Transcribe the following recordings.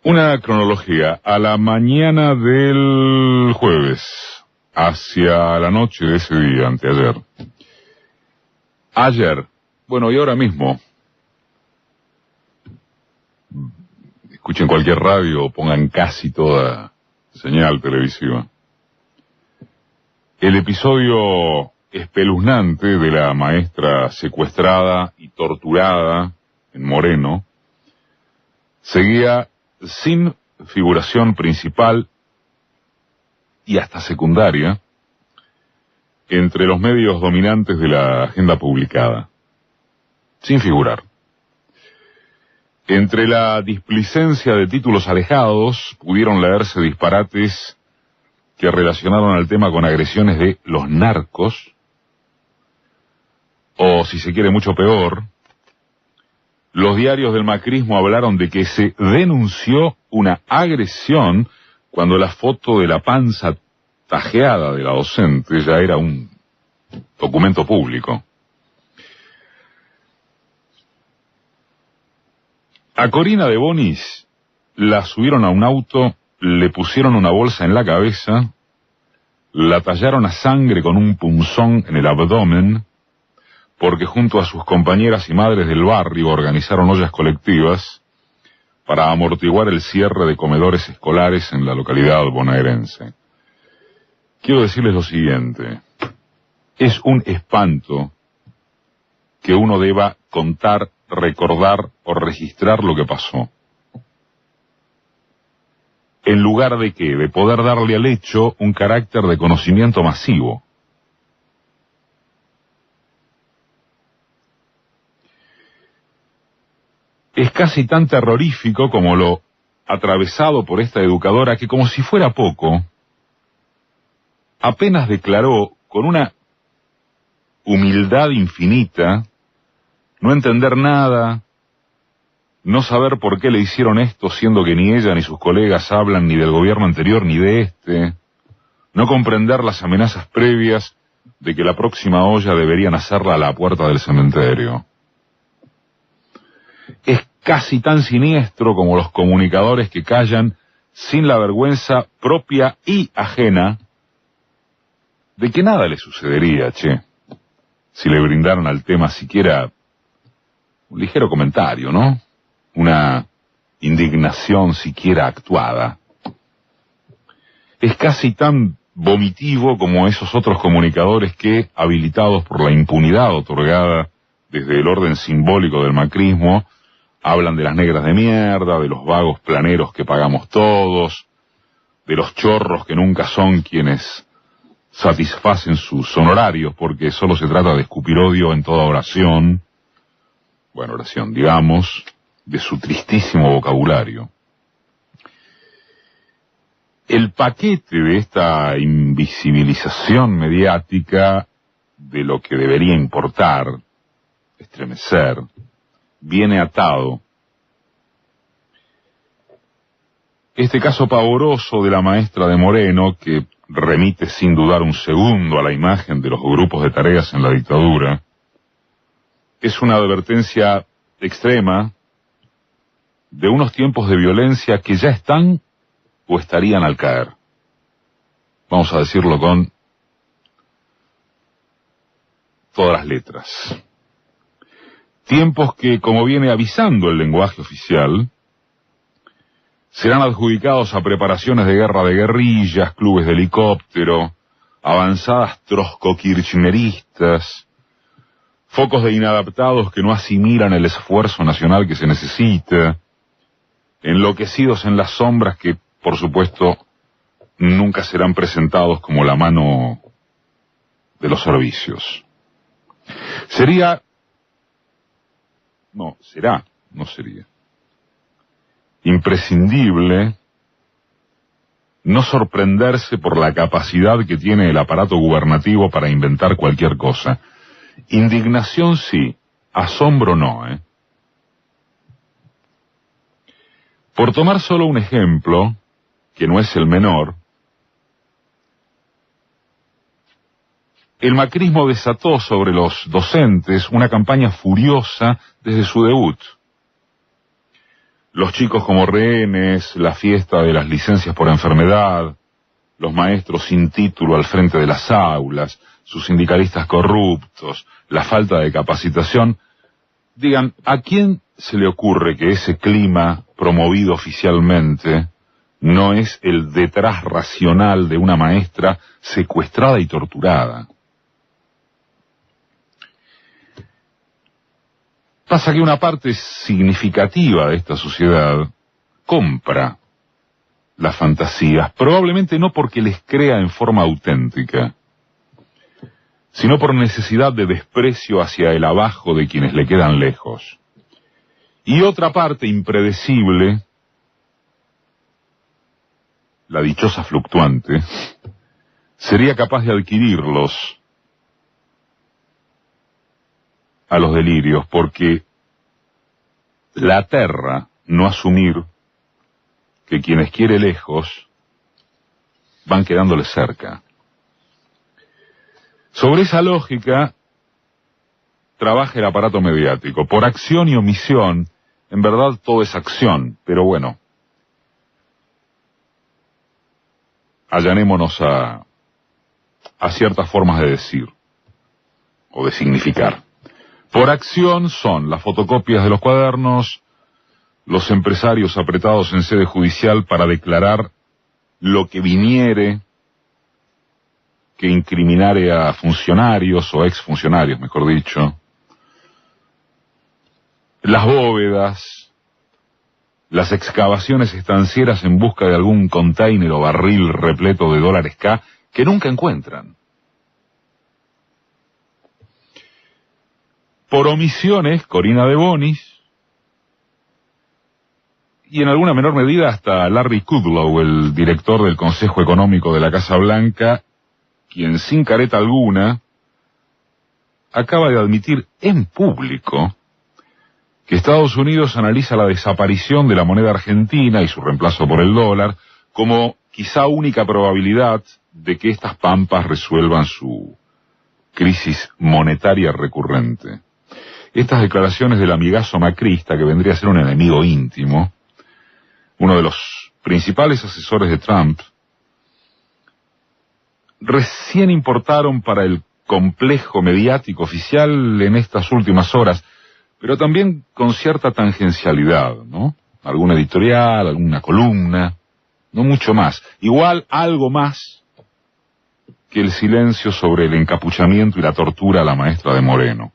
Una cronología. A la mañana del jueves, hacia la noche de ese día, anteayer. Ayer, bueno, y ahora mismo, escuchen cualquier radio o pongan casi toda señal televisiva. El episodio espeluznante de la maestra secuestrada y torturada en Moreno seguía sin figuración principal y hasta secundaria entre los medios dominantes de la agenda publicada. Sin figurar. Entre la displicencia de títulos alejados pudieron leerse disparates que relacionaron al tema con agresiones de los narcos, o si se quiere mucho peor, los diarios del macrismo hablaron de que se denunció una agresión cuando la foto de la panza tajeada de la docente ya era un documento público. A Corina de Bonis la subieron a un auto, le pusieron una bolsa en la cabeza, la tallaron a sangre con un punzón en el abdomen, porque junto a sus compañeras y madres del barrio organizaron ollas colectivas para amortiguar el cierre de comedores escolares en la localidad bonaerense. Quiero decirles lo siguiente: es un espanto que uno deba contar, recordar o registrar lo que pasó, en lugar de ¿qué? De poder darle al hecho un carácter de conocimiento masivo. Es casi tan terrorífico como lo atravesado por esta educadora que, como si fuera poco, apenas declaró con una humildad infinita no entender nada, no saber por qué le hicieron esto, siendo que ni ella ni sus colegas hablan ni del gobierno anterior ni de este, no comprender las amenazas previas de que la próxima olla deberían hacerla a la puerta del cementerio. Es casi tan siniestro como los comunicadores que callan sin la vergüenza propia y ajena de que nada le sucedería, si le brindaran al tema siquiera un ligero comentario, ¿no? Una indignación siquiera actuada. Es casi tan vomitivo como esos otros comunicadores que, habilitados por la impunidad otorgada desde el orden simbólico del macrismo, hablan de las negras de mierda, de los vagos planeros que pagamos todos, de los chorros que nunca son quienes satisfacen sus honorarios, porque solo se trata de escupir odio en toda oración, digamos, de su tristísimo vocabulario. El paquete de esta invisibilización mediática de lo que debería importar, estremecer, viene atado. Este caso pavoroso de la maestra de Moreno, que remite sin dudar un segundo a la imagen de los grupos de tareas en la dictadura, es una advertencia extrema de unos tiempos de violencia que ya están o estarían al caer. Vamos a decirlo con todas las letras. Tiempos que, como viene avisando el lenguaje oficial, serán adjudicados a preparaciones de guerra de guerrillas, clubes de helicóptero, avanzadas trotskokirchneristas, focos de inadaptados que no asimilan el esfuerzo nacional que se necesita, enloquecidos en las sombras que, por supuesto, nunca serán presentados como la mano de los servicios. Será imprescindible no sorprenderse por la capacidad que tiene el aparato gubernativo para inventar cualquier cosa. Indignación sí, asombro no, Por tomar solo un ejemplo, que no es el menor, el macrismo desató sobre los docentes una campaña furiosa desde su debut. los chicos como rehenes, la fiesta de las licencias por enfermedad, los maestros sin título al frente de las aulas, sus sindicalistas corruptos, la falta de capacitación. Digan, ¿a quién se le ocurre que ese clima promovido oficialmente no es el detrás racional de una maestra secuestrada y torturada? Pasa que una parte significativa de esta sociedad compra las fantasías, probablemente no porque les crea en forma auténtica, sino por necesidad de desprecio hacia el abajo de quienes le quedan lejos. Y otra parte impredecible, la dichosa fluctuante, sería capaz de adquirirlos a los delirios, porque la aterra no asumir que quienes quiere lejos van quedándole cerca. Sobre esa lógica trabaja el aparato mediático. Por acción y omisión, en verdad todo es acción, pero bueno, allanémonos a ciertas formas de decir o de significar. Por acción son las fotocopias de los cuadernos, los empresarios apretados en sede judicial para declarar lo que viniere que incriminare a funcionarios o exfuncionarios, mejor dicho, las bóvedas, las excavaciones estancieras en busca de algún container o barril repleto de dólares K que nunca encuentran. Por omisiones, Corina de Bonis, y en alguna menor medida hasta Larry Kudlow, el director del Consejo Económico de la Casa Blanca, quien sin careta alguna acaba de admitir en público que Estados Unidos analiza la desaparición de la moneda argentina y su reemplazo por el dólar como quizá única probabilidad de que estas pampas resuelvan su crisis monetaria recurrente. Estas declaraciones del amigazo macrista, que vendría a ser un enemigo íntimo, uno de los principales asesores de Trump, recién importaron para el complejo mediático oficial en estas últimas horas, pero también con cierta tangencialidad, ¿no? Alguna editorial, alguna columna, no mucho más. Igual algo más que el silencio sobre el encapuchamiento y la tortura a la maestra de Moreno.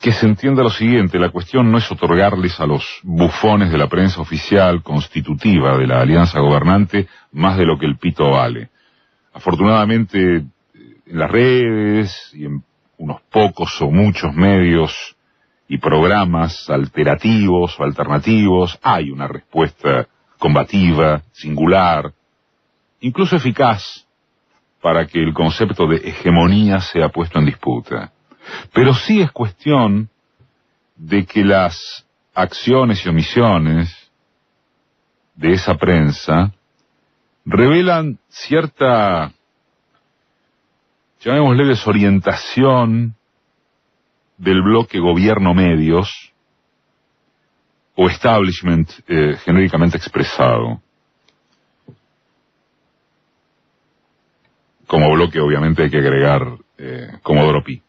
Que se entienda lo siguiente, la cuestión no es otorgarles a los bufones de la prensa oficial constitutiva de la alianza gobernante más de lo que el pito vale. Afortunadamente, en las redes y en unos pocos o muchos medios y programas alterativos o alternativos, hay una respuesta combativa, singular, incluso eficaz, para que el concepto de hegemonía sea puesto en disputa. Pero sí es cuestión de que las acciones y omisiones de esa prensa revelan cierta, llamémosle, desorientación del bloque gobierno-medios o establishment genéricamente expresado. Como bloque obviamente hay que agregar Comodoro Pi.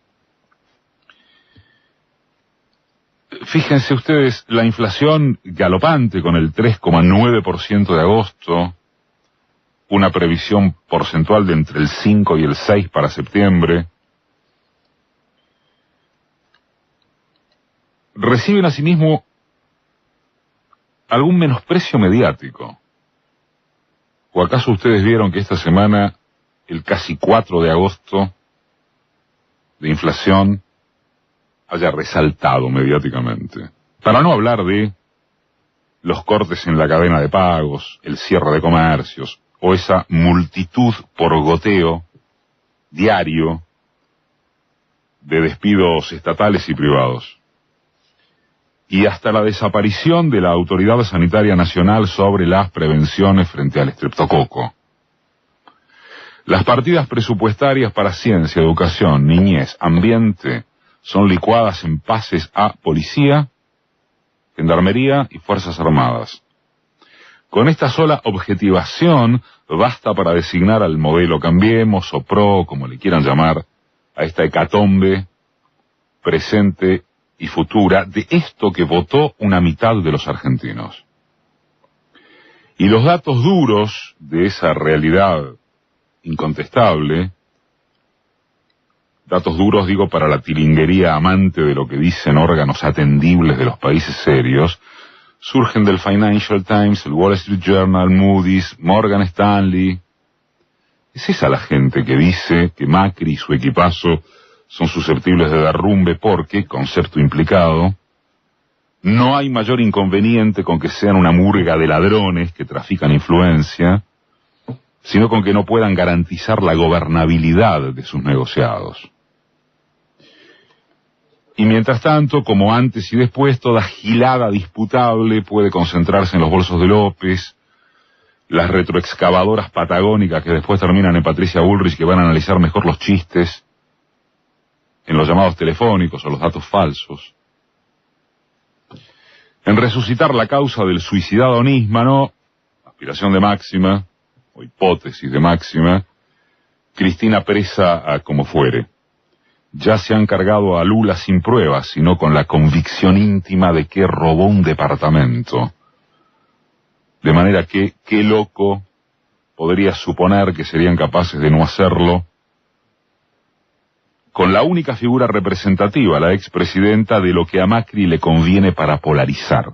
Fíjense ustedes, la inflación galopante con el 3,9% de agosto, una previsión porcentual de entre el 5 y el 6 para septiembre, reciben asimismo algún menosprecio mediático. ¿O acaso ustedes vieron que esta semana el casi 4 de agosto de inflación haya resaltado mediáticamente? Para no hablar de los cortes en la cadena de pagos, el cierre de comercios, o esa multitud por goteo diario de despidos estatales y privados. Y hasta la desaparición de la Autoridad Sanitaria Nacional sobre las prevenciones frente al estreptococo. Las partidas presupuestarias para ciencia, educación, niñez, ambiente, son licuadas en pases a policía, Gendarmería y Fuerzas Armadas. Con esta sola objetivación basta para designar al modelo Cambiemos o PRO, como le quieran llamar, a esta hecatombe presente y futura de esto que votó una mitad de los argentinos. Y los datos duros de esa realidad incontestable, datos duros digo para la tilinguería amante de lo que dicen órganos atendibles de los países serios, surgen del Financial Times, el Wall Street Journal, Moody's, Morgan Stanley. ¿Es esa la gente que dice que Macri y su equipazo son susceptibles de derrumbe porque, concepto implicado, no hay mayor inconveniente con que sean una murga de ladrones que trafican influencia, sino con que no puedan garantizar la gobernabilidad de sus negociados? Y mientras tanto, como antes y después, toda gilada disputable puede concentrarse en los bolsos de López, las retroexcavadoras patagónicas que después terminan en Patricia Bullrich, que van a analizar mejor los chistes en los llamados telefónicos o los datos falsos, en resucitar la causa del suicidado Nisman, aspiración de Máxima, o hipótesis de Máxima, Cristina presa a como fuere. Ya se han cargado a Lula sin pruebas, sino con la convicción íntima de que robó un departamento. De manera que, qué loco podría suponer que serían capaces de no hacerlo con la única figura representativa, la expresidenta, de lo que a Macri le conviene para polarizar.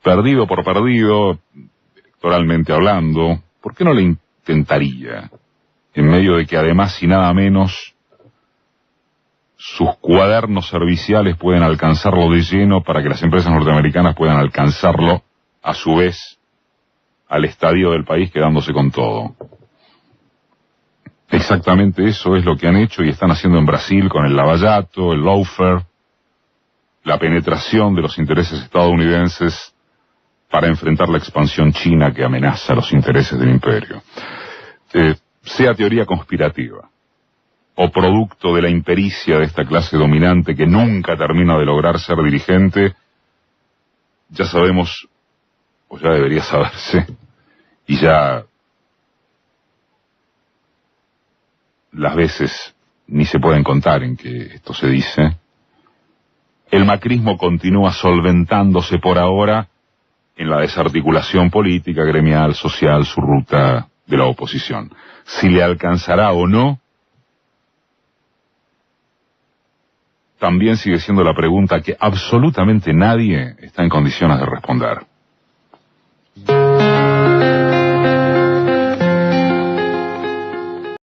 Perdido por perdido, electoralmente hablando, ¿por qué no le intentaría? En medio de que además y nada menos sus cuadernos serviciales pueden alcanzarlo de lleno para que las empresas norteamericanas puedan alcanzarlo a su vez al estadio del país, quedándose con todo. Exactamente eso es lo que han hecho y están haciendo en Brasil con el Lava Jato, el lawfare, la penetración de los intereses estadounidenses para enfrentar la expansión china que amenaza los intereses del imperio. Sea teoría conspirativa o producto de la impericia de esta clase dominante que nunca termina de lograr ser dirigente, ya sabemos, o ya debería saberse, y ya las veces ni se pueden contar en que esto se dice, el macrismo continúa solventándose por ahora en la desarticulación política, gremial, social, su ruta de la oposición. Si le alcanzará o no, también sigue siendo la pregunta que absolutamente nadie está en condiciones de responder.